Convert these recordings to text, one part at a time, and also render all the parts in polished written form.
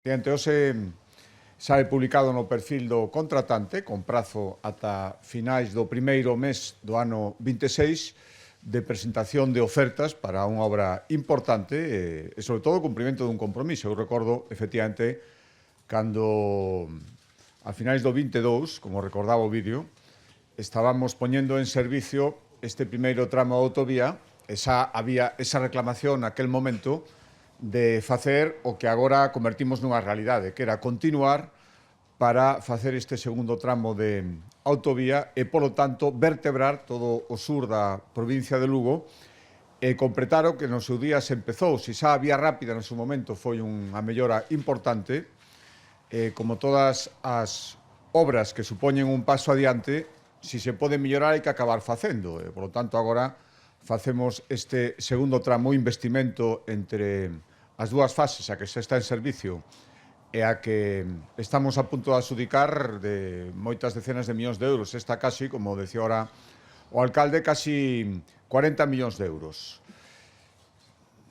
Diante hoxe sae publicado no perfil do contratante con prazo ata finais do primeiro mes do ano 26 de presentación de ofertas para unha obra importante e sobre todo o cumprimento dun compromiso. Eu recordo, efectivamente, cando a finais do 22, como recordaba o vídeo, estábamos poñendo en servicio este primeiro tramo da autovía e xa había esa reclamación naquel momento de facer o que agora convertimos nunha realidade, que era continuar para facer este segundo tramo de autovía e, polo tanto, vertebrar todo o sur da provincia de Lugo e completar o que no seu día se empezou. Se xa a vía rápida no seu momento foi unha mellora importante, como todas as obras que supoñen un paso adiante, se se pode mellorar hai que acabar facendo. Por lo tanto, agora facemos este segundo tramo, investimento entre as dúas fases, a que xa está en servicio e a que estamos a punto de adxudicar de moitas decenas de millóns de euros. Esta casi, como decía ahora o alcalde, casi 40 millóns de euros.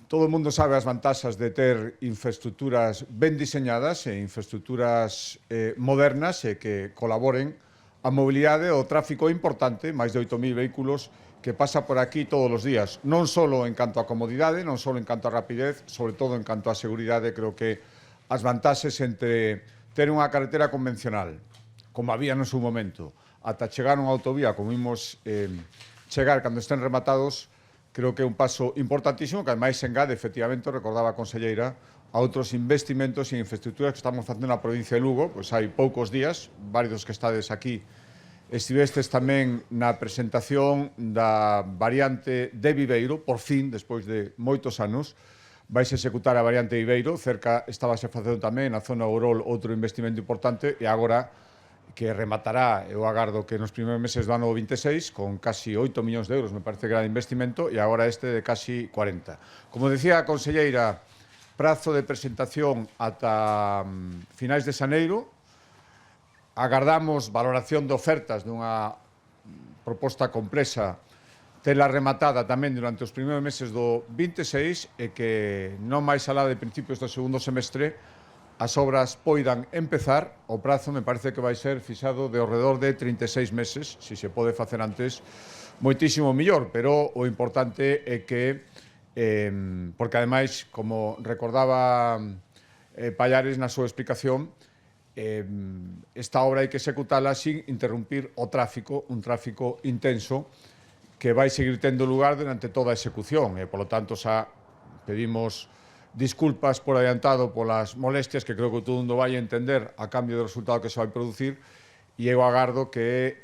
Todo o mundo sabe as vantaxas de ter infraestructuras ben diseñadas e infraestructuras modernas e que colaboren a mobilidade o tráfico importante, máis de 8.000 vehículos que pasa por aquí todos os días, non só en canto a comodidade, non só en canto a rapidez, sobre todo en canto a seguridade. Creo que as vantaxes entre ter unha carretera convencional, como había no seu momento, ata chegar a unha autovía, como vimos chegar cando estén rematados, creo que é un paso importantísimo que ademais engade, efectivamente, recordaba a conselleira, a outros investimentos e infraestructuras que estamos facendo na provincia de Lugo. Pois hai poucos días, varios que estades aquí, estivestes tamén na presentación da variante de Viveiro, por fin, despois de moitos anos, vais executar a variante de Viveiro, cerca estabase facendo tamén na zona Ourol outro investimento importante e agora que rematará, eu agardo que nos primeiros meses do ano 26, con casi 8 millóns de euros, me parece que era de investimento, e agora este de casi 40. Como decía a conselleira, prazo de presentación ata finais de xaneiro. Agardamos valoración de ofertas dunha proposta complexa, tela rematada tamén durante os primeiros meses do 26 e que non máis alá de principios do segundo semestre as obras poidan empezar. O prazo me parece que vai ser fixado de ao redor de 36 meses, se se pode facer antes, moitísimo millor, pero o importante é que, porque ademais, como recordaba Pallares na súa explicación, esta obra hai que executala sin interrumpir o tráfico, un tráfico intenso que vai seguir tendo lugar durante toda a execución e, polo tanto, xa pedimos disculpas por adiantado polas molestias que creo que todo mundo vai entender a cambio do resultado que se vai producir e eu agardo que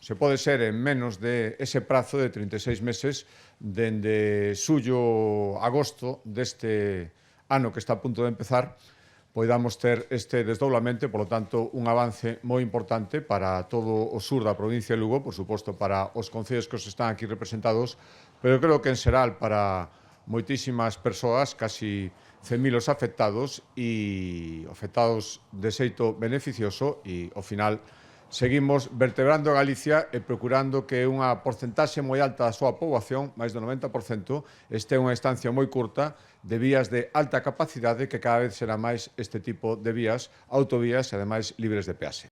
se pode ser en menos de ese prazo de 36 meses dende xullo, agosto deste ano que está a punto de empezar, poidamos ter este desdoblamento, polo tanto, un avance moi importante para todo o sur da provincia de Lugo, por suposto para os concellos que os están aquí representados, pero creo que en xeral para moitísimas persoas, casi 100.000 os afectados, e afectados de xeito beneficioso, e ao final seguimos vertebrando Galicia e procurando que unha porcentaxe moi alta da súa poboación, máis do 90%, este unha estancia moi curta de vías de alta capacidade, que cada vez será máis este tipo de vías, autovías e ademais libres de peaxe.